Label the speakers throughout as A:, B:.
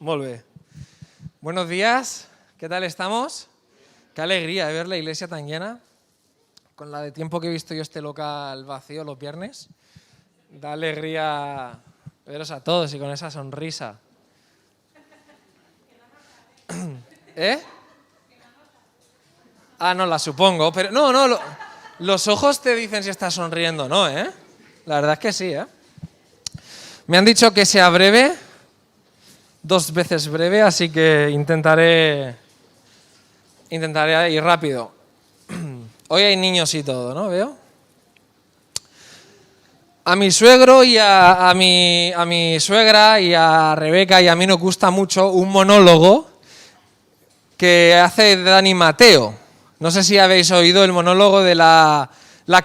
A: Molt bé. Buenos días, ¿qué tal estamos? Qué alegría de ver la iglesia tan llena. Con la de tiempo que he visto yo este local vacío los viernes. Da alegría veros a todos y con esa sonrisa. ¿Eh? Ah, no, la supongo, pero no, los ojos te dicen si estás sonriendo o no, ¿eh? La verdad es que sí, ¿eh? Me han dicho que sea breve, 2 veces breve, así que intentaré ir rápido. Hoy hay niños y todo, ¿no? ¿Veo? A mi suegro y a mi suegra y a Rebeca y a mí nos gusta mucho un monólogo que hace Dani Mateo. No sé si habéis oído el monólogo de la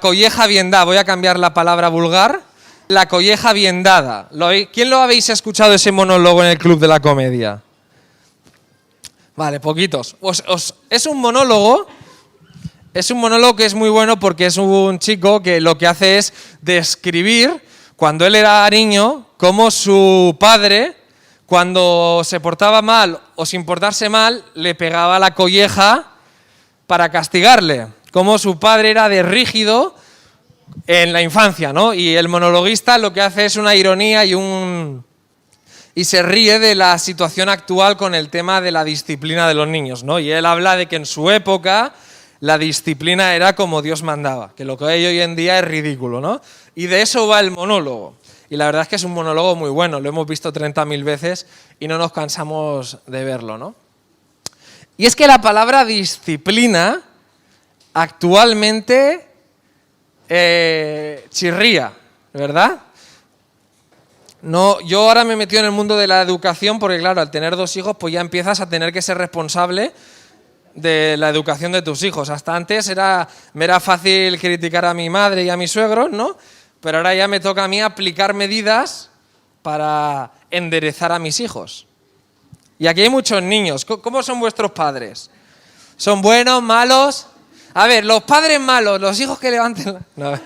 A: colleja bien dada. Voy a cambiar la palabra vulgar. La colleja bien dada. ¿Quién lo habéis escuchado ese monólogo en el Club de la Comedia? Vale, poquitos. Es un monólogo que es muy bueno porque es un chico que lo que hace es describir, cuando él era niño, cómo su padre, cuando se portaba mal o sin portarse mal, le pegaba la colleja para castigarle. Cómo su padre era de rígido en la infancia, ¿no? Y el monologuista lo que hace es una ironía y se ríe de la situación actual con el tema de la disciplina de los niños, ¿no? Y él habla de que en su época la disciplina era como Dios mandaba, que lo que hay hoy en día es ridículo, ¿no? Y de eso va el monólogo. Y la verdad es que es un monólogo muy bueno, lo hemos visto 30.000 veces y no nos cansamos de verlo, ¿no? Y es que la palabra disciplina actualmente chirría, ¿verdad? No, yo ahora me he metido en el mundo de la educación porque, claro, al tener 2 hijos, pues ya empiezas a tener que ser responsable de la educación de tus hijos. Hasta antes me era fácil criticar a mi madre y a mi suegro, ¿no? Pero ahora ya me toca a mí aplicar medidas para enderezar a mis hijos. Y aquí hay muchos niños. ¿Cómo son vuestros padres? ¿Son buenos, malos? A ver, los padres malos, los hijos que levanten la... No.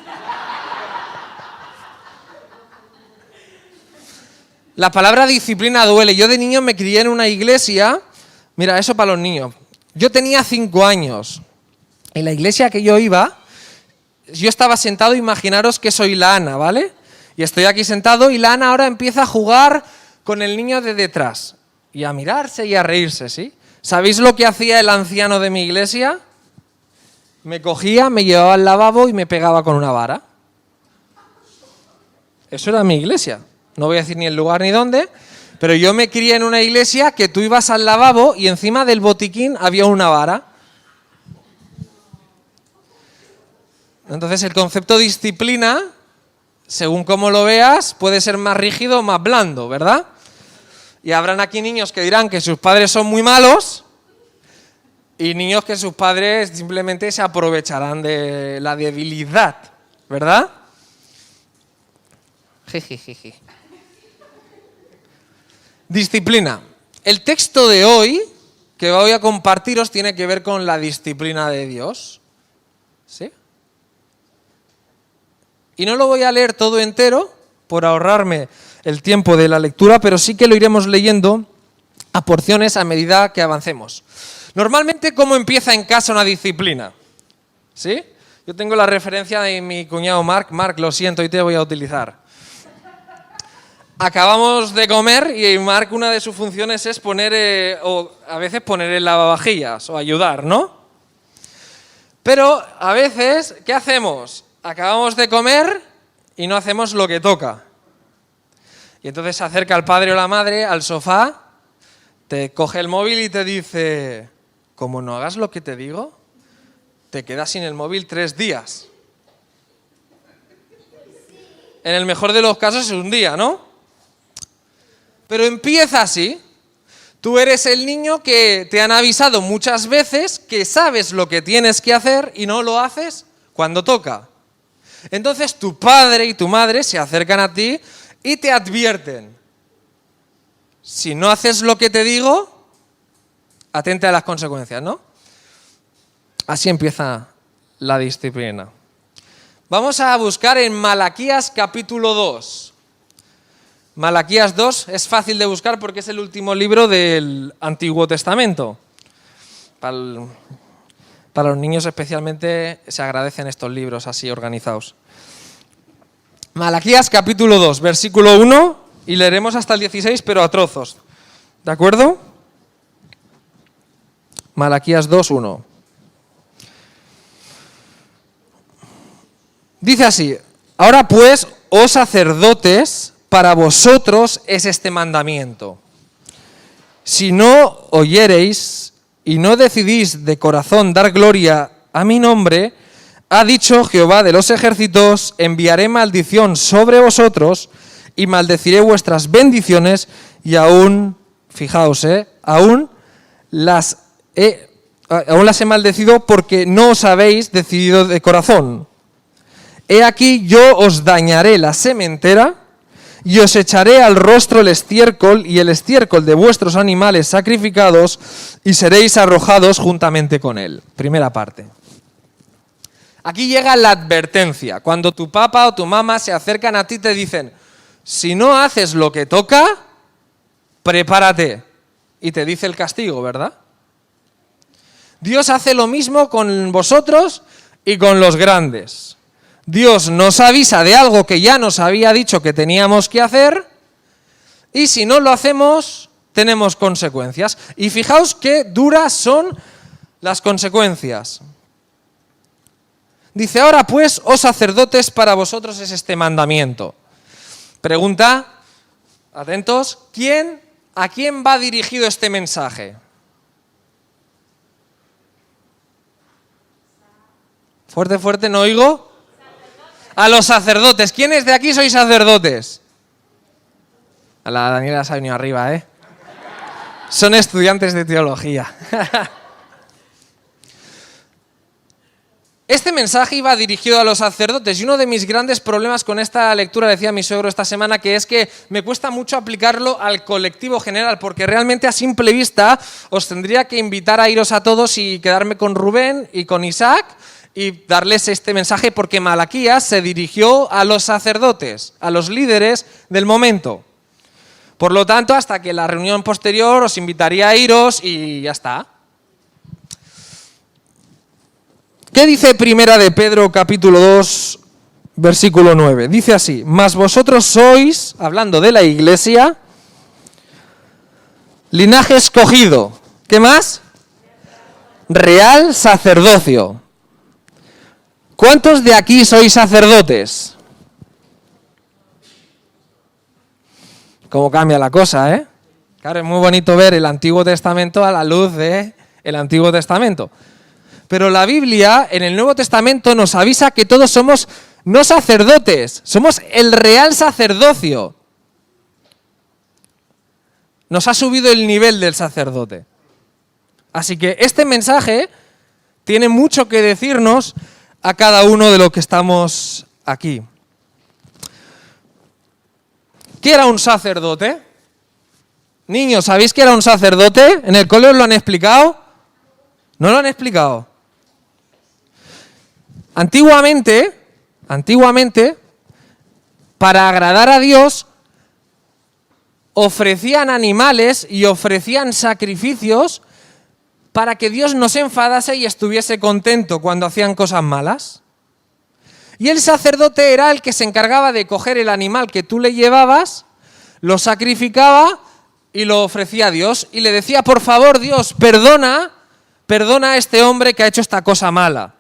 A: La palabra disciplina duele. Yo de niño me crié en una iglesia. Mira, eso para los niños. Yo tenía 5 años. En la iglesia que yo iba, yo estaba sentado, imaginaros que soy la Ana, ¿vale? Y estoy aquí sentado y la Ana ahora empieza a jugar con el niño de detrás. Y a mirarse y a reírse, ¿sí? ¿Sabéis lo que hacía el anciano de mi iglesia? Me cogía, me llevaba al lavabo y me pegaba con una vara. Eso era mi iglesia. No voy a decir ni el lugar ni dónde, pero yo me crié en una iglesia que tú ibas al lavabo y encima del botiquín había una vara. Entonces el concepto de disciplina, según cómo lo veas, puede ser más rígido o más blando, ¿verdad? Y habrán aquí niños que dirán que sus padres son muy malos y niños que sus padres simplemente se aprovecharán de la debilidad, ¿verdad? Jijijiji. Disciplina. El texto de hoy que voy a compartiros tiene que ver con la disciplina de Dios. ¿Sí? Y no lo voy a leer todo entero por ahorrarme el tiempo de la lectura, pero sí que lo iremos leyendo a porciones a medida que avancemos. Normalmente, ¿cómo empieza en casa una disciplina? ¿Sí? Yo tengo la referencia de mi cuñado Marc. Marc, lo siento, hoy te voy a utilizar. Acabamos de comer y Marc, una de sus funciones es poner, o a veces poner el lavavajillas o ayudar, ¿no? Pero a veces, ¿qué hacemos? Acabamos de comer y no hacemos lo que toca. Y entonces se acerca el padre o la madre al sofá, te coge el móvil y te dice, como no hagas lo que te digo, te quedas sin el móvil 3 días. En el mejor de los casos es un día, ¿no? Pero empieza así. Tú eres el niño que te han avisado muchas veces que sabes lo que tienes que hacer y no lo haces cuando toca. Entonces tu padre y tu madre se acercan a ti y te advierten. Si no haces lo que te digo, atente a las consecuencias, ¿no? Así empieza la disciplina. Vamos a buscar en Malaquías capítulo 2. Malaquías 2 es fácil de buscar porque es el último libro del Antiguo Testamento. Para los niños especialmente se agradecen estos libros así organizados. Malaquías capítulo 2, versículo 1, y leeremos hasta el 16, pero a trozos. ¿De acuerdo? Malaquías 2, 1. Dice así: ahora pues, oh sacerdotes, para vosotros es este mandamiento. Si no oyereis y no decidís de corazón dar gloria a mi nombre, ha dicho Jehová de los ejércitos, enviaré maldición sobre vosotros y maldeciré vuestras bendiciones y aún, fijaos, aún las he maldecido porque no os habéis decidido de corazón. He aquí yo os dañaré la sementera y os echaré al rostro el estiércol y el estiércol de vuestros animales sacrificados y seréis arrojados juntamente con él. Primera parte. Aquí llega la advertencia. Cuando tu papá o tu mamá se acercan a ti y te dicen, si no haces lo que toca, prepárate. Y te dice el castigo, ¿verdad? Dios hace lo mismo con vosotros y con los grandes. Dios nos avisa de algo que ya nos había dicho que teníamos que hacer y si no lo hacemos, tenemos consecuencias. Y fijaos qué duras son las consecuencias. Dice, ahora pues, oh sacerdotes, para vosotros es este mandamiento. Pregunta, atentos, ¿a quién va dirigido este mensaje? Fuerte, fuerte, no oigo. A los sacerdotes. ¿Quiénes de aquí sois sacerdotes? A la Daniela se ha venido arriba, ¿eh? Son estudiantes de teología. Este mensaje iba dirigido a los sacerdotes y uno de mis grandes problemas con esta lectura, decía mi suegro esta semana, que es que me cuesta mucho aplicarlo al colectivo general, porque realmente a simple vista os tendría que invitar a iros a todos y quedarme con Rubén y con Isaac y darles este mensaje porque Malaquías se dirigió a los sacerdotes, a los líderes del momento. Por lo tanto, hasta que la reunión posterior os invitaría a iros y ya está. ¿Qué dice Primera de Pedro capítulo 2, versículo 9? Dice así, mas vosotros sois, hablando de la iglesia, linaje escogido. ¿Qué más? Real sacerdocio. ¿Cuántos de aquí sois sacerdotes? ¿Cómo cambia la cosa, eh? Claro, es muy bonito ver el Antiguo Testamento a la luz del Antiguo Testamento. Pero la Biblia, en el Nuevo Testamento, nos avisa que todos somos no sacerdotes, somos el real sacerdocio. Nos ha subido el nivel del sacerdote. Así que este mensaje tiene mucho que decirnos a cada uno de los que estamos aquí. ¿Qué era un sacerdote? Niños, ¿sabéis qué era un sacerdote? ¿En el cole os lo han explicado? ¿No lo han explicado? Antiguamente, para agradar a Dios, ofrecían animales y ofrecían sacrificios para que Dios no se enfadase y estuviese contento cuando hacían cosas malas. Y el sacerdote era el que se encargaba de coger el animal que tú le llevabas, lo sacrificaba y lo ofrecía a Dios. Y le decía, por favor, Dios, perdona a este hombre que ha hecho esta cosa mala.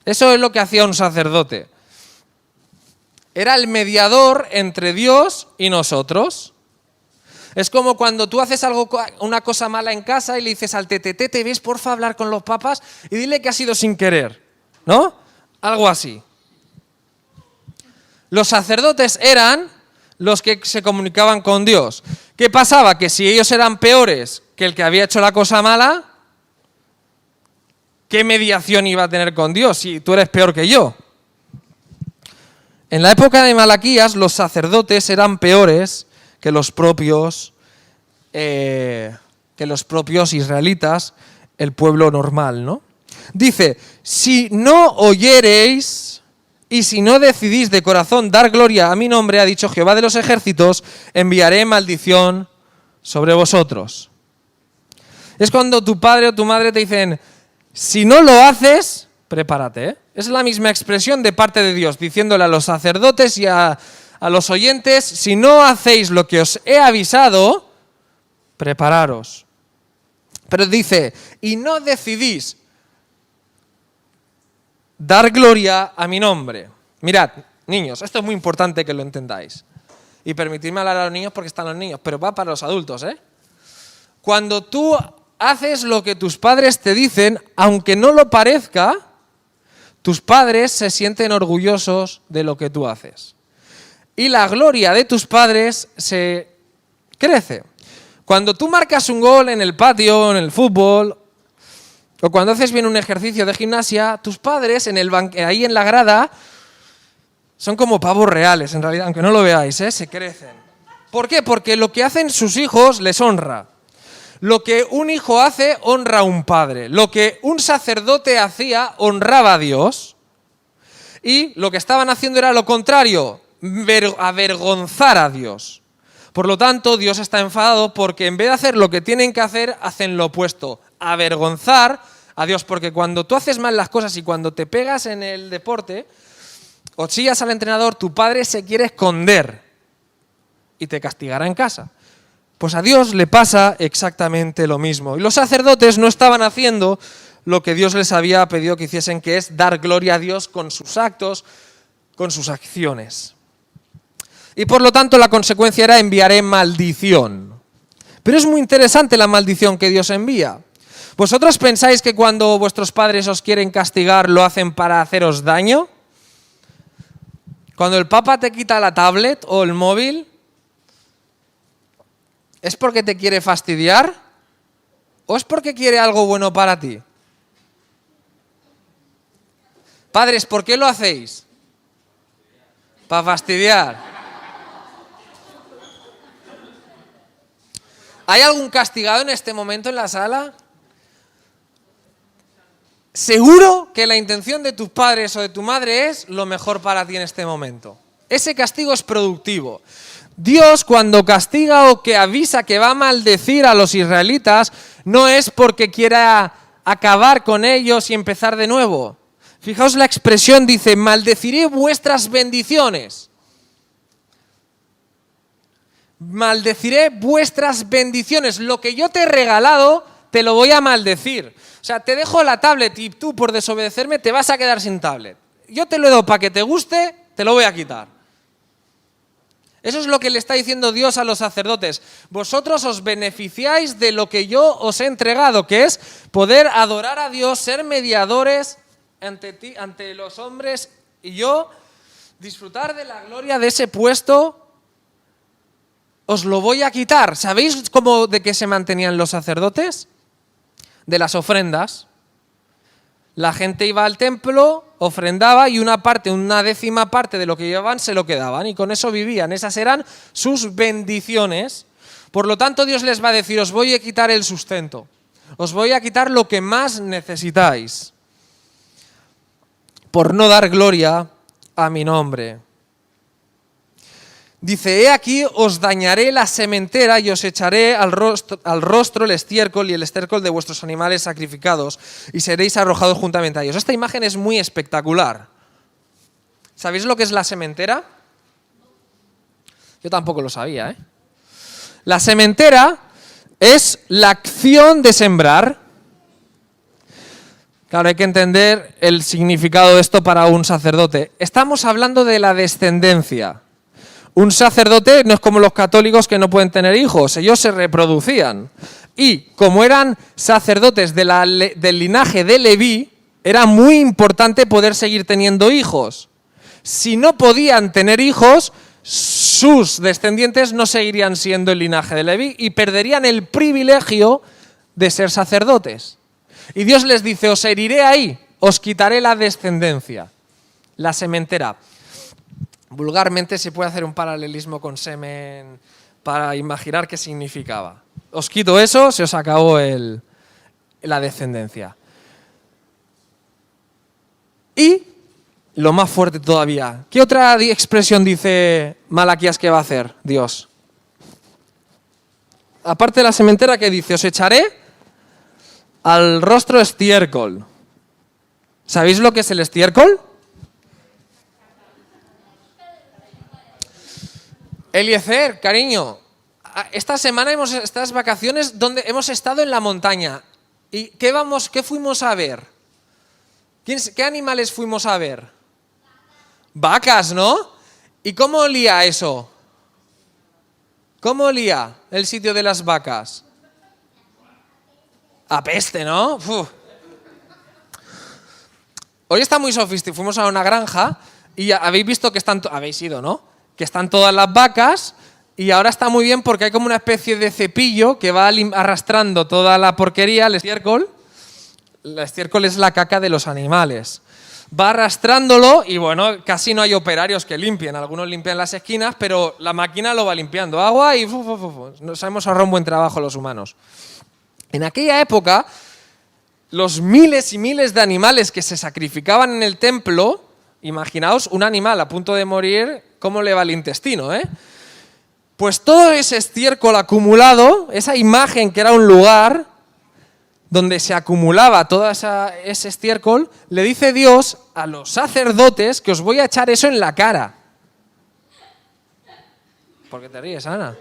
A: Eso es lo que hacía un sacerdote. Era el mediador entre Dios y nosotros. Es como cuando tú haces una cosa mala en casa y le dices al tete, ¿ves? Porfa, hablar con los papas y dile que ha sido sin querer, ¿no? Algo así. Los sacerdotes eran los que se comunicaban con Dios. ¿Qué pasaba? Que si ellos eran peores que el que había hecho la cosa mala, ¿qué mediación iba a tener con Dios si tú eres peor que yo? En la época de Malaquías, los sacerdotes eran peores que los propios israelitas, el pueblo normal, ¿no? Dice, si no oyereis Y si no decidís de corazón dar gloria a mi nombre, ha dicho Jehová de los ejércitos, enviaré maldición sobre vosotros. Es cuando tu padre o tu madre te dicen, si no lo haces, prepárate. Es la misma expresión de parte de Dios, diciéndole a los sacerdotes y a los oyentes, si no hacéis lo que os he avisado, prepararos. Pero dice, y no decidís dar gloria a mi nombre. Mirad, niños, esto es muy importante que lo entendáis. Y permitidme hablar a los niños porque están los niños, pero va para los adultos, ¿eh? Cuando tú haces lo que tus padres te dicen, aunque no lo parezca, tus padres se sienten orgullosos de lo que tú haces. Y la gloria de tus padres se crece. Cuando tú marcas un gol en el patio, en el fútbol, o cuando haces bien un ejercicio de gimnasia, tus padres ahí en la grada son como pavos reales, en realidad, aunque no lo veáis, se crecen. ¿Por qué? Porque lo que hacen sus hijos les honra. Lo que un hijo hace, honra a un padre. Lo que un sacerdote hacía, honraba a Dios. Y lo que estaban haciendo era lo contrario, avergonzar a Dios. Por lo tanto, Dios está enfadado porque en vez de hacer lo que tienen que hacer, hacen lo opuesto, avergonzar a Dios. Porque cuando tú haces mal las cosas y cuando te pegas en el deporte o chillas al entrenador, tu padre se quiere esconder y te castigará en casa. Pues a Dios le pasa exactamente lo mismo. Y los sacerdotes no estaban haciendo lo que Dios les había pedido que hiciesen, que es dar gloria a Dios con sus actos, con sus acciones. Y por lo tanto la consecuencia era enviaré maldición. Pero es muy interesante la maldición que Dios envía. ¿Vosotros pensáis que cuando vuestros padres os quieren castigar lo hacen para haceros daño? Cuando el Papa te quita la tablet o el móvil, ¿es porque te quiere fastidiar? ¿O es porque quiere algo bueno para ti? Padres, ¿por qué lo hacéis? Para fastidiar. ¿Hay algún castigado en este momento en la sala? Seguro que la intención de tus padres o de tu madre es lo mejor para ti en este momento. Ese castigo es productivo. Dios, cuando castiga o que avisa que va a maldecir a los israelitas, no es porque quiera acabar con ellos y empezar de nuevo. Fijaos la expresión, dice, maldeciré vuestras bendiciones. Maldeciré vuestras bendiciones. Lo que yo te he regalado, te lo voy a maldecir. O sea, te dejo la tablet y tú por desobedecerme te vas a quedar sin tablet. Yo te lo he dado para que te guste, te lo voy a quitar. Eso es lo que le está diciendo Dios a los sacerdotes. Vosotros os beneficiáis de lo que yo os he entregado, que es poder adorar a Dios, ser mediadores ante los hombres y yo, disfrutar de la gloria de ese puesto, os lo voy a quitar. ¿Sabéis de qué se mantenían los sacerdotes? De las ofrendas. La gente iba al templo, ofrendaba y una décima parte de lo que llevaban se lo quedaban y con eso vivían. Esas eran sus bendiciones. Por lo tanto, Dios les va a decir, os voy a quitar el sustento, os voy a quitar lo que más necesitáis por no dar gloria a mi nombre. Dice, he aquí os dañaré la sementera y os echaré al rostro el estiércol y el estiércol de vuestros animales sacrificados y seréis arrojados juntamente a ellos. Esta imagen es muy espectacular. ¿Sabéis lo que es la sementera? Yo tampoco lo sabía, ¿eh? La sementera es la acción de sembrar. Claro, hay que entender el significado de esto para un sacerdote. Estamos hablando de la descendencia. Un sacerdote no es como los católicos que no pueden tener hijos, ellos se reproducían. Y como eran sacerdotes del linaje de Leví, era muy importante poder seguir teniendo hijos. Si no podían tener hijos, sus descendientes no seguirían siendo el linaje de Leví y perderían el privilegio de ser sacerdotes. Y Dios les dice, os heriré ahí, os quitaré la descendencia, la sementera. Vulgarmente se puede hacer un paralelismo con semen para imaginar qué significaba. Os quito eso, se os acabó la descendencia. Y lo más fuerte todavía. ¿Qué otra expresión dice Malaquías que va a hacer Dios? Aparte de la sementera, ¿qué dice? Os echaré al rostro estiércol. ¿Sabéis lo que es el estiércol? Eliezer, cariño, esta semana estas vacaciones donde hemos estado en la montaña. ¿Y qué fuimos a ver? ¿Qué animales fuimos a ver? Vacas, ¿no? ¿Y cómo olía eso? ¿Cómo olía el sitio de las vacas? A peste, ¿no? Uf. Hoy está muy sofisticado. Fuimos a una granja y habéis visto que habéis ido, ¿no? Que están todas las vacas y ahora está muy bien porque hay como una especie de cepillo que va arrastrando toda la porquería, el estiércol. El estiércol es la caca de los animales. Va arrastrándolo y bueno, casi no hay operarios que limpien. Algunos limpian las esquinas, pero la máquina lo va limpiando. Agua y nos hemos ahorrado un buen trabajo los humanos. En aquella época, los miles y miles de animales que se sacrificaban en el templo, imaginaos un animal a punto de morir, ¿cómo le va el intestino, eh? Pues todo ese estiércol acumulado, esa imagen que era un lugar donde se acumulaba todo ese estiércol, le dice Dios a los sacerdotes que os voy a echar eso en la cara. ¿Por qué te ríes, Ana?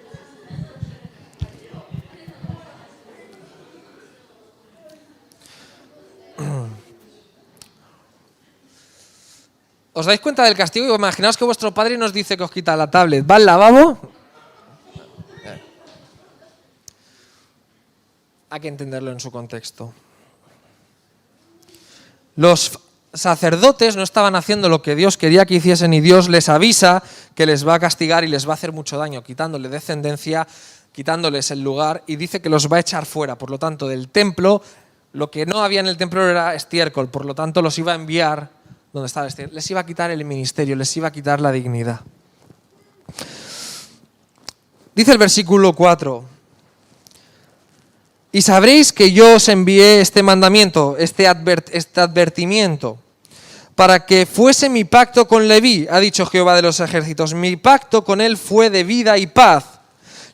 A: ¿Os dais cuenta del castigo? Imaginaos que vuestro padre nos dice que os quita la tablet. ¿Va al lavabo? Hay que entenderlo en su contexto. Los sacerdotes no estaban haciendo lo que Dios quería que hiciesen y Dios les avisa que les va a castigar y les va a hacer mucho daño, quitándole descendencia, quitándoles el lugar y dice que los va a echar fuera. Por lo tanto, del templo, lo que no había en el templo era estiércol, por lo tanto los iba a enviar donde estaba el estiércol. Les iba a quitar el ministerio, les iba a quitar la dignidad. Dice el versículo 4. Y sabréis que yo os envié este mandamiento, este advertimiento, para que fuese mi pacto con Leví, ha dicho Jehová de los ejércitos. Mi pacto con él fue de vida y paz,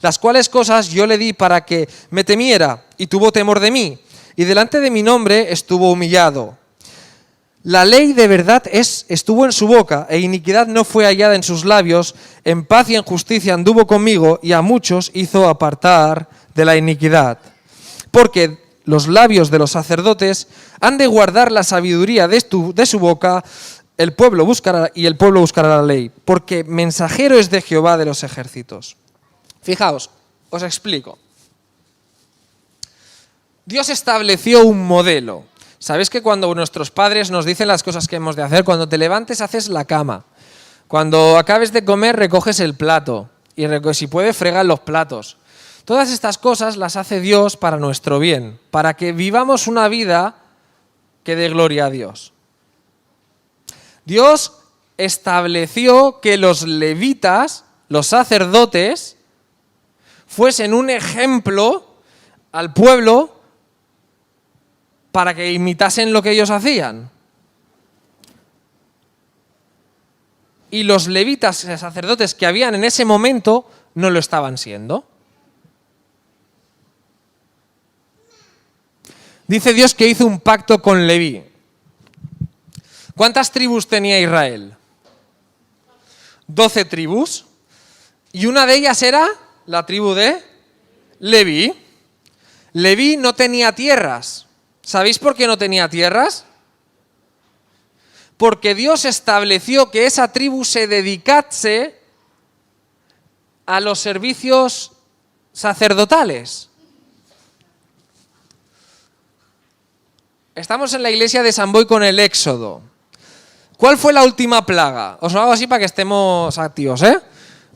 A: las cuales cosas yo le di para que me temiera y tuvo temor de mí, y delante de mi nombre estuvo humillado. La ley de verdad estuvo en su boca, e iniquidad no fue hallada en sus labios. En paz y en justicia anduvo conmigo, y a muchos hizo apartar de la iniquidad. Porque los labios de los sacerdotes han de guardar la sabiduría de su boca, el pueblo buscará la ley, porque mensajero es de Jehová de los ejércitos. Fijaos, os explico. Dios estableció un modelo. ¿Sabéis que cuando nuestros padres nos dicen las cosas que hemos de hacer, cuando te levantes haces la cama, cuando acabes de comer recoges el plato y si puedes fregas los platos? Todas estas cosas las hace Dios para nuestro bien, para que vivamos una vida que dé gloria a Dios. Dios estableció que los levitas, los sacerdotes, fuesen un ejemplo al pueblo para que imitasen lo que ellos hacían. Y los levitas, sacerdotes que habían en ese momento, no lo estaban siendo. Dice Dios que hizo un pacto con Leví. ¿Cuántas tribus tenía Israel? 12 tribus. Y una de ellas era la tribu de Leví. Leví no tenía tierras. ¿Sabéis por qué no tenía tierras? Porque Dios estableció que esa tribu se dedicase a los servicios sacerdotales. Estamos en la iglesia de San Boi con el Éxodo. ¿Cuál fue la última plaga? Os lo hago así para que estemos activos, ¿eh?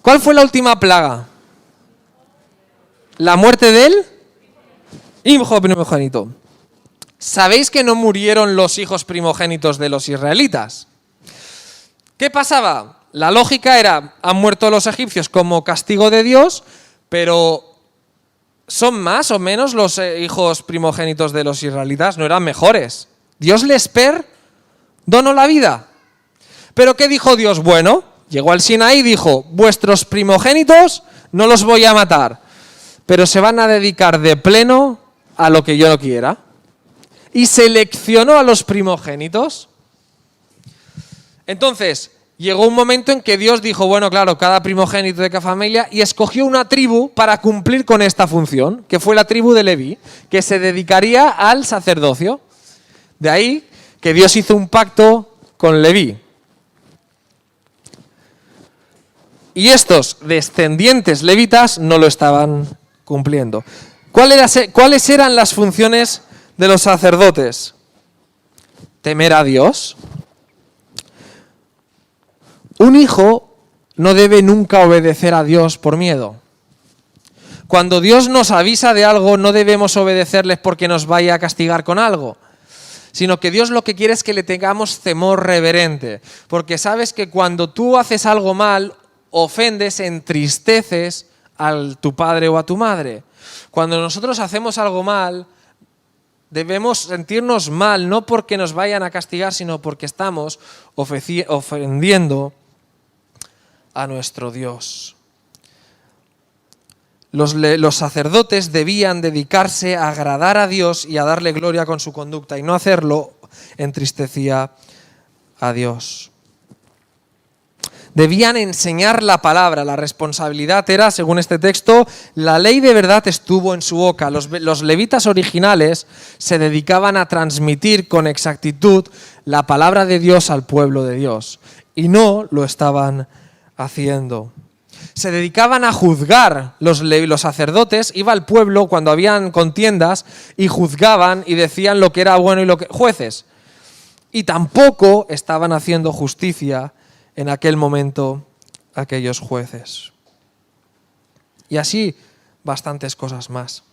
A: ¿Cuál fue la última plaga? La muerte del hijo primogénito. ¿Sabéis que no murieron los hijos primogénitos de los israelitas? ¿Qué pasaba? La lógica era, han muerto los egipcios como castigo de Dios, pero ¿son más o menos los hijos primogénitos de los israelitas? No eran mejores. Dios les perdonó la vida. Pero ¿qué dijo Dios? Bueno, llegó al Sinaí y dijo, vuestros primogénitos no los voy a matar, pero se van a dedicar de pleno a lo que yo no quiera. Y seleccionó a los primogénitos. Entonces, llegó un momento en que Dios dijo, bueno, claro, cada primogénito de cada familia, y escogió una tribu para cumplir con esta función, que fue la tribu de Leví, que se dedicaría al sacerdocio. De ahí que Dios hizo un pacto con Leví. Y estos descendientes levitas no lo estaban cumpliendo. ¿Cuáles eran las funciones de los sacerdotes? Temer a Dios. Un hijo no debe nunca obedecer a Dios por miedo. Cuando Dios nos avisa de algo, no debemos obedecerles porque nos vaya a castigar con algo, sino que Dios lo que quiere es que le tengamos temor reverente, porque sabes que cuando tú haces algo mal, ofendes, entristeces a tu padre o a tu madre. Cuando nosotros hacemos algo mal, debemos sentirnos mal, no porque nos vayan a castigar, sino porque estamos ofendiendo a nuestro Dios. Los sacerdotes debían dedicarse a agradar a Dios y a darle gloria con su conducta, y no hacerlo entristecía a Dios. Debían enseñar la palabra, la responsabilidad era, según este texto, la ley de verdad estuvo en su boca. Los levitas originales se dedicaban a transmitir con exactitud la palabra de Dios al pueblo de Dios, y no lo estaban haciendo. Se dedicaban a juzgar, los sacerdotes, iba al pueblo cuando habían contiendas y juzgaban y decían lo que era bueno y lo que... jueces. Y tampoco estaban haciendo justicia en aquel momento aquellos jueces. Y así bastantes cosas más.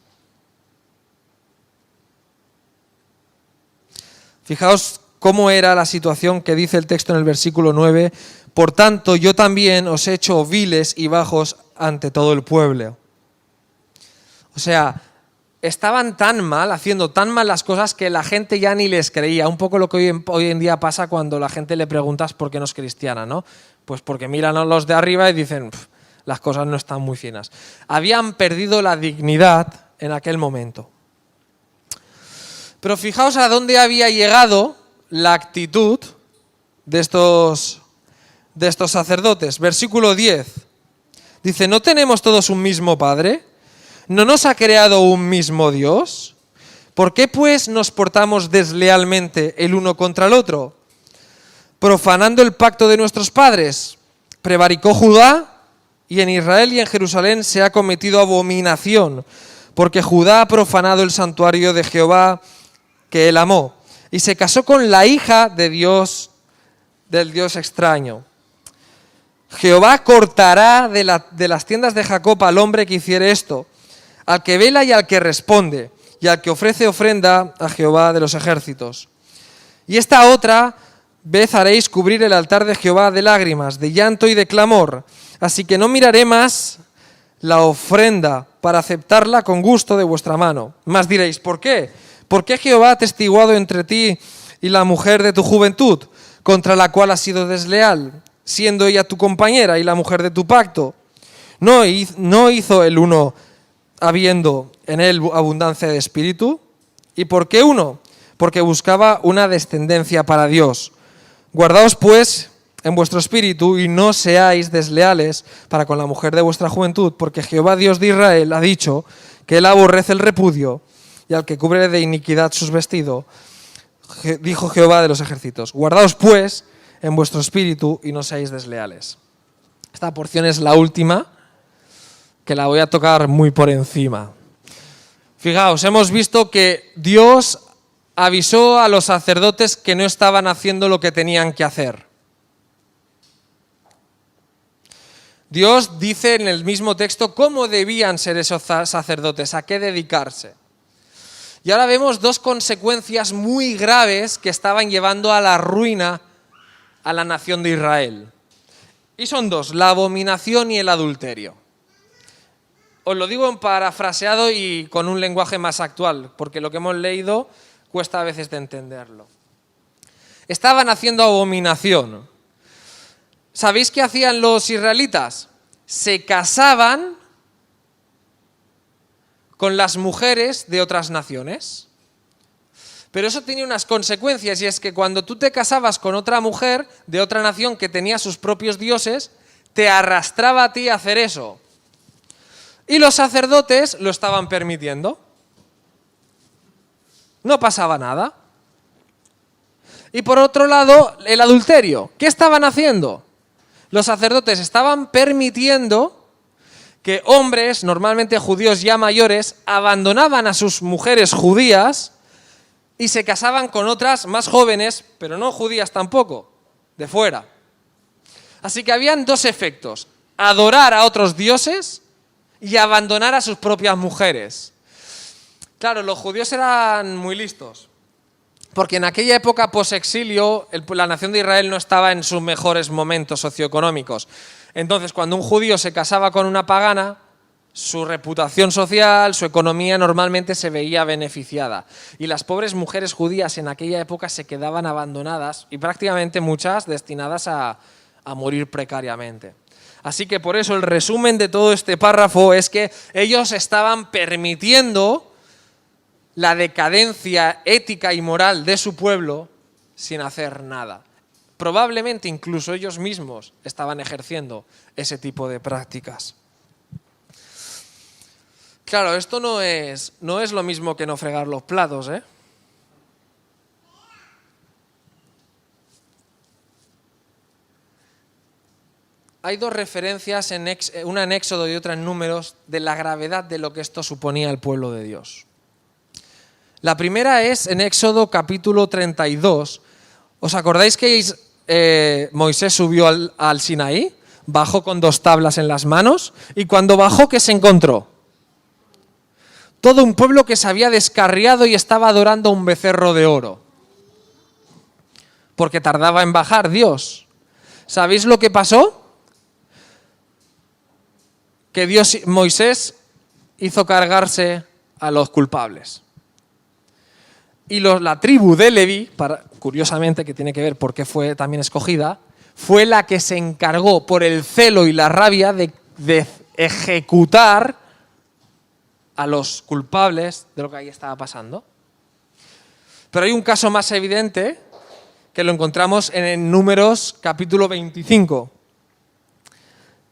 A: Fijaos cómo era la situación que dice el texto en el versículo 9. Por tanto, yo también os he hecho viles y bajos ante todo el pueblo. O sea, estaban tan mal, haciendo tan mal las cosas que la gente ya ni les creía. Un poco lo que hoy en día pasa cuando la gente le preguntas por qué no es cristiana, ¿no? Pues porque miran a los de arriba y dicen, las cosas no están muy finas. Habían perdido la dignidad en aquel momento. Pero fijaos a dónde había llegado la actitud de estos sacerdotes. Versículo 10. Dice, ¿no tenemos todos un mismo Padre? ¿No nos ha creado un mismo Dios? ¿Por qué pues nos portamos deslealmente el uno contra el otro? Profanando el pacto de nuestros padres, prevaricó Judá, y en Israel y en Jerusalén se ha cometido abominación, porque Judá ha profanado el santuario de Jehová que él amó, y se casó con la hija de Dios, del Dios extraño. Jehová cortará de las tiendas de Jacob al hombre que hiciere esto, al que vela y al que responde, y al que ofrece ofrenda a Jehová de los ejércitos. Y esta otra vez haréis cubrir el altar de Jehová de lágrimas, de llanto y de clamor, así que no miraré más la ofrenda para aceptarla con gusto de vuestra mano. Mas diréis, ¿por qué? ¿Por qué Jehová ha testiguado entre ti y la mujer de tu juventud, contra la cual has sido desleal, siendo ella tu compañera y la mujer de tu pacto? ¿No hizo el uno habiendo en él abundancia de espíritu? ¿Y por qué uno? Porque buscaba una descendencia para Dios. Guardaos pues en vuestro espíritu y no seáis desleales para con la mujer de vuestra juventud, porque Jehová Dios de Israel ha dicho que él aborrece el repudio y al que cubre de iniquidad sus vestidos. Dijo Jehová de los ejércitos, guardaos pues en vuestro espíritu y no seáis desleales. Esta porción es la última, que la voy a tocar muy por encima. Fijaos, hemos visto que Dios avisó a los sacerdotes que no estaban haciendo lo que tenían que hacer. Dios dice en el mismo texto cómo debían ser esos sacerdotes, a qué dedicarse. Y ahora vemos dos consecuencias muy graves que estaban llevando a la ruina a la nación de Israel. Y son dos, la abominación y el adulterio. Os lo digo en parafraseado y con un lenguaje más actual, porque lo que hemos leído cuesta a veces de entenderlo. Estaban haciendo abominación. ¿Sabéis qué hacían los israelitas? Se casaban con las mujeres de otras naciones. Pero eso tenía unas consecuencias, y es que cuando tú te casabas con otra mujer de otra nación que tenía sus propios dioses, te arrastraba a ti a hacer eso. Y los sacerdotes lo estaban permitiendo. No pasaba nada. Y por otro lado, el adulterio. ¿Qué estaban haciendo? Los sacerdotes estaban permitiendo que hombres, normalmente judíos ya mayores, abandonaban a sus mujeres judías y se casaban con otras más jóvenes, pero no judías tampoco, de fuera. Así que habían dos efectos: adorar a otros dioses y abandonar a sus propias mujeres. Claro, los judíos eran muy listos, porque en aquella época posexilio la nación de Israel no estaba en sus mejores momentos socioeconómicos. Entonces, cuando un judío se casaba con una pagana, su reputación social, su economía normalmente se veía beneficiada. Y las pobres mujeres judías en aquella época se quedaban abandonadas y prácticamente muchas destinadas a morir precariamente. Así que por eso el resumen de todo este párrafo es que ellos estaban permitiendo la decadencia ética y moral de su pueblo sin hacer nada. Probablemente incluso ellos mismos estaban ejerciendo ese tipo de prácticas. Claro, esto no es lo mismo que no fregar los platos, ¿eh? Hay dos referencias, una en Éxodo y otra en Números, de la gravedad de lo que esto suponía al pueblo de Dios. La primera es en Éxodo capítulo 32. ¿Os acordáis que Moisés subió al Sinaí? Bajó con 2 tablas en las manos, y cuando bajó, ¿qué se encontró? Todo un pueblo que se había descarriado y estaba adorando a un becerro de oro, porque tardaba en bajar Dios. ¿Sabéis lo que pasó? Que Moisés hizo cargarse a los culpables. Y la tribu de Leví, curiosamente, que tiene que ver por qué fue también escogida, fue la que se encargó por el celo y la rabia de ejecutar a los culpables de lo que ahí estaba pasando. Pero hay un caso más evidente que lo encontramos en Números capítulo 25,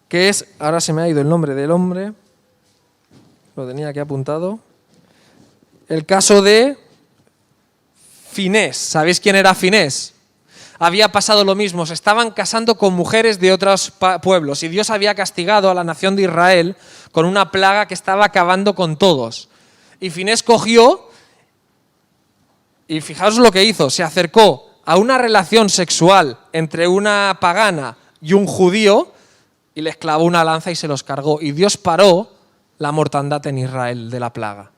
A: que es, ahora se me ha ido el nombre del hombre, lo tenía aquí apuntado, el caso de Finés. ¿Sabéis quién era Finés? Había pasado lo mismo, se estaban casando con mujeres de otros pueblos y Dios había castigado a la nación de Israel con una plaga que estaba acabando con todos. Y Finés cogió, y fijaos lo que hizo, se acercó a una relación sexual entre una pagana y un judío y les clavó una lanza y se los cargó. Y Dios paró la mortandad en Israel de la plaga.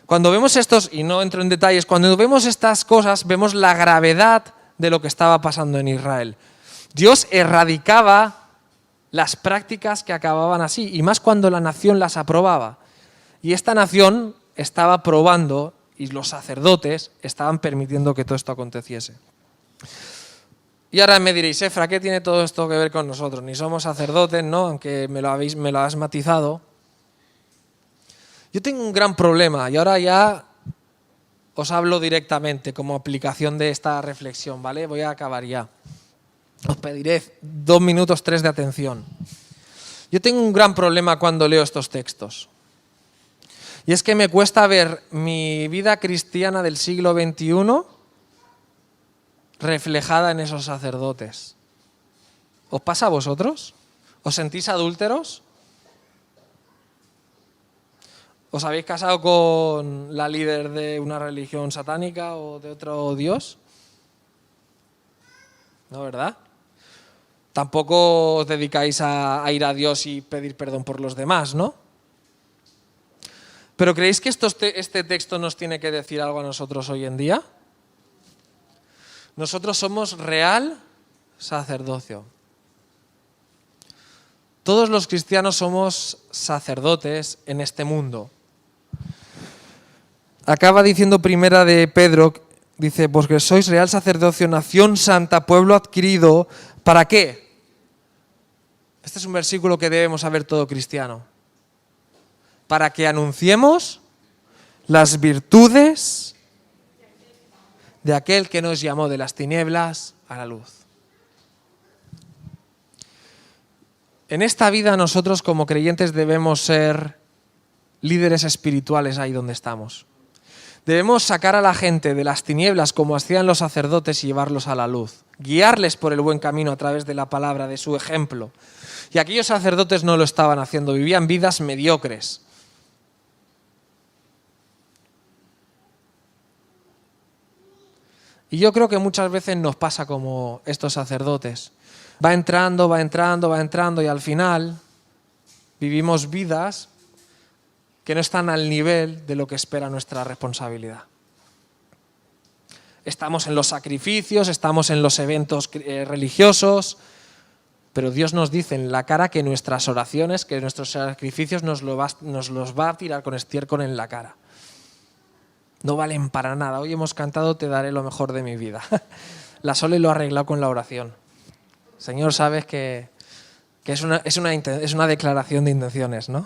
A: Cuando vemos estos, y no entro en detalles, cuando vemos estas cosas, vemos la gravedad de lo que estaba pasando en Israel. Dios erradicaba las prácticas que acababan así, y más cuando la nación las aprobaba. Y esta nación estaba probando, y los sacerdotes estaban permitiendo que todo esto aconteciese. Y ahora me diréis, Efra, ¿qué tiene todo esto que ver con nosotros? Ni somos sacerdotes, ¿no? Aunque me lo has matizado. Yo tengo un gran problema, y ahora ya os hablo directamente como aplicación de esta reflexión, ¿vale? Voy a acabar ya. Os pediré 2 minutos, 3 de atención. Yo tengo un gran problema cuando leo estos textos. Y es que me cuesta ver mi vida cristiana del siglo XXI reflejada en esos sacerdotes. ¿Os pasa a vosotros? ¿Os sentís adúlteros? ¿Os habéis casado con la líder de una religión satánica o de otro dios? ¿No, verdad? Tampoco os dedicáis a ir a Dios y pedir perdón por los demás, ¿no? ¿Pero creéis que este texto nos tiene que decir algo a nosotros hoy en día? Nosotros somos real sacerdocio. Todos los cristianos somos sacerdotes en este mundo. Acaba diciendo Primera de Pedro Dice, porque sois real sacerdocio, nación santa, pueblo adquirido. ¿Para qué? Este es un versículo que debemos saber todo cristiano. Para que anunciemos las virtudes de aquel que nos llamó de las tinieblas a la luz. En esta vida nosotros como creyentes debemos ser líderes espirituales ahí donde estamos. Debemos sacar a la gente de las tinieblas como hacían los sacerdotes y llevarlos a la luz. Guiarles por el buen camino a través de la palabra, de su ejemplo. Y aquellos sacerdotes no lo estaban haciendo, vivían vidas mediocres. Y yo creo que muchas veces nos pasa como estos sacerdotes. Va entrando y al final vivimos vidas que no están al nivel de lo que espera nuestra responsabilidad. Estamos en los sacrificios, estamos en los eventos religiosos, pero Dios nos dice en la cara que nuestras oraciones, que nuestros sacrificios nos los va a tirar con estiércol en la cara. No valen para nada. Hoy hemos cantado Te daré lo mejor de mi vida. La Sole lo ha arreglado con la oración. Señor, sabes que es una declaración de intenciones, ¿no?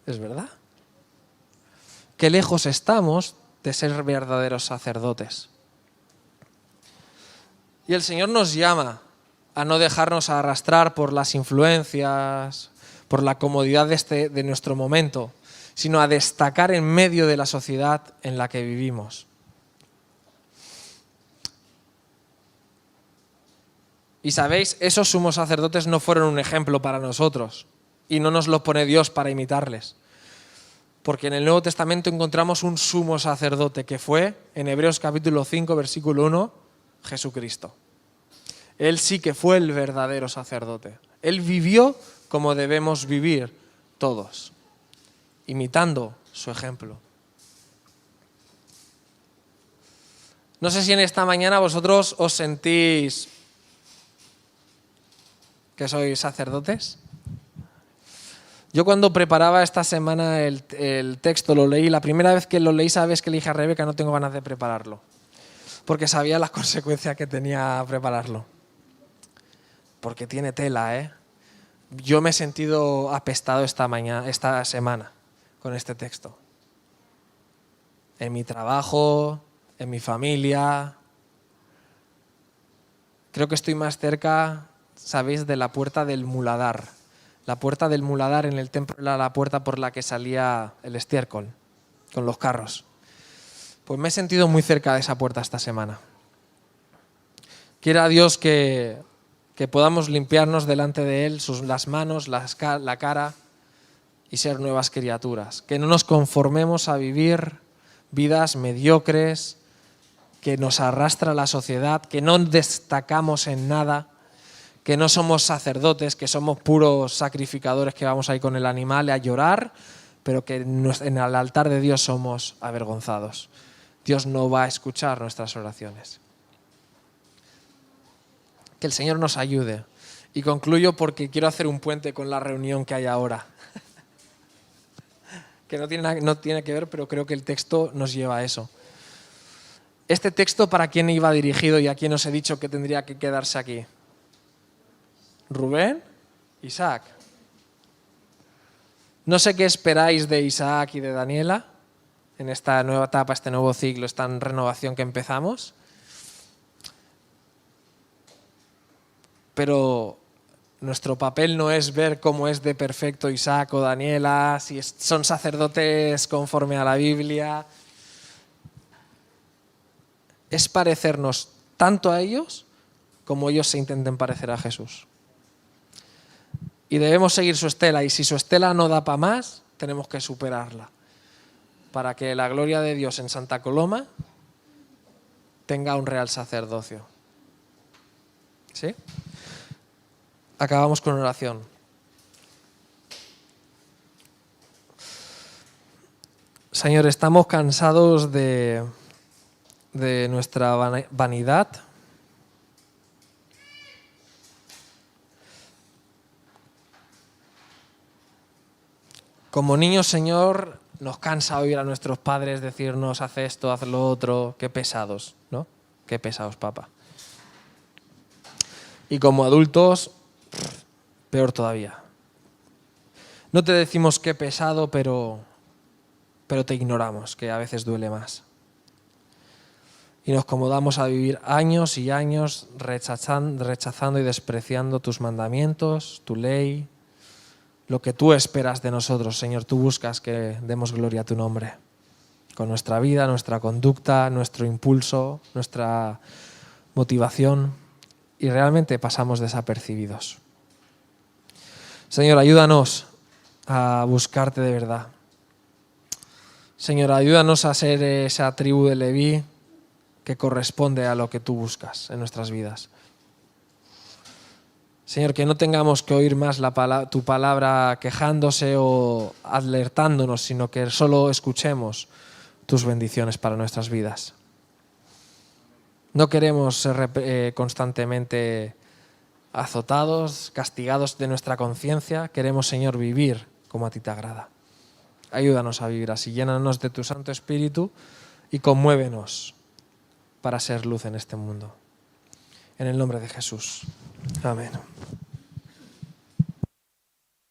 A: Es verdad. Qué lejos estamos de ser verdaderos sacerdotes. Y el Señor nos llama a no dejarnos arrastrar por las influencias, por la comodidad de nuestro momento, sino a destacar en medio de la sociedad en la que vivimos. Y sabéis, esos sumos sacerdotes no fueron un ejemplo para nosotros y no nos lo pone Dios para imitarles. Porque en el Nuevo Testamento encontramos un sumo sacerdote que fue, en Hebreos capítulo 5, versículo 1, Jesucristo. Él sí que fue el verdadero sacerdote. Él vivió como debemos vivir todos, imitando su ejemplo. No sé si en esta mañana vosotros os sentís que sois sacerdotes. Yo cuando preparaba esta semana el texto lo leí, la primera vez que lo leí, sabes que le dije a Rebeca, no tengo ganas de prepararlo, porque sabía las consecuencias que tenía prepararlo. Porque tiene tela, ¿eh? Yo me he sentido apestado esta semana con este texto. En mi trabajo, en mi familia. Creo que estoy más cerca, ¿sabéis?, de la puerta del muladar. La puerta del muladar en el templo era la puerta por la que salía el estiércol, con los carros. Pues me he sentido muy cerca de esa puerta esta semana. Quiera Dios que podamos limpiarnos delante de Él las manos, la cara y ser nuevas criaturas. Que no nos conformemos a vivir vidas mediocres, que nos arrastra la sociedad, que no destacamos en nada, que no somos sacerdotes, que somos puros sacrificadores que vamos ahí con el animal a llorar, pero que en el altar de Dios somos avergonzados. Dios no va a escuchar nuestras oraciones. Que el Señor nos ayude. Y concluyo porque quiero hacer un puente con la reunión que hay ahora. Que no tiene que ver, pero creo que el texto nos lleva a eso. Este texto, ¿para quién iba dirigido y a quién os he dicho que tendría que quedarse aquí? Rubén, Isaac. No sé qué esperáis de Isaac y de Daniela en esta nueva etapa, este nuevo ciclo, esta renovación que empezamos. Pero nuestro papel no es ver cómo es de perfecto Isaac o Daniela, si son sacerdotes conforme a la Biblia. Es parecernos tanto a ellos como ellos se intenten parecer a Jesús. Y debemos seguir su estela, y si su estela no da para más, tenemos que superarla, para que la gloria de Dios en Santa Coloma tenga un real sacerdocio. ¿Sí? Acabamos con oración. Señor, estamos cansados de nuestra vanidad. Como niños, Señor, nos cansa oír a nuestros padres decirnos haz esto, haz lo otro, qué pesados, ¿no? Qué pesados, papá. Y como adultos, peor todavía. No te decimos qué pesado, pero te ignoramos, que a veces duele más. Y nos acomodamos a vivir años y años rechazando y despreciando tus mandamientos, tu ley, lo que tú esperas de nosotros, Señor. Tú buscas que demos gloria a tu nombre, con nuestra vida, nuestra conducta, nuestro impulso, nuestra motivación, y realmente pasamos desapercibidos. Señor, ayúdanos a buscarte de verdad. Señor, ayúdanos a ser esa tribu de Leví que corresponde a lo que tú buscas en nuestras vidas. Señor, que no tengamos que oír más tu palabra quejándose o alertándonos, sino que solo escuchemos tus bendiciones para nuestras vidas. No queremos ser constantemente azotados, castigados de nuestra conciencia. Queremos, Señor, vivir como a ti te agrada. Ayúdanos a vivir así, llénanos de tu Santo Espíritu y conmuévenos para ser luz en este mundo. En el nombre de Jesús. Amén.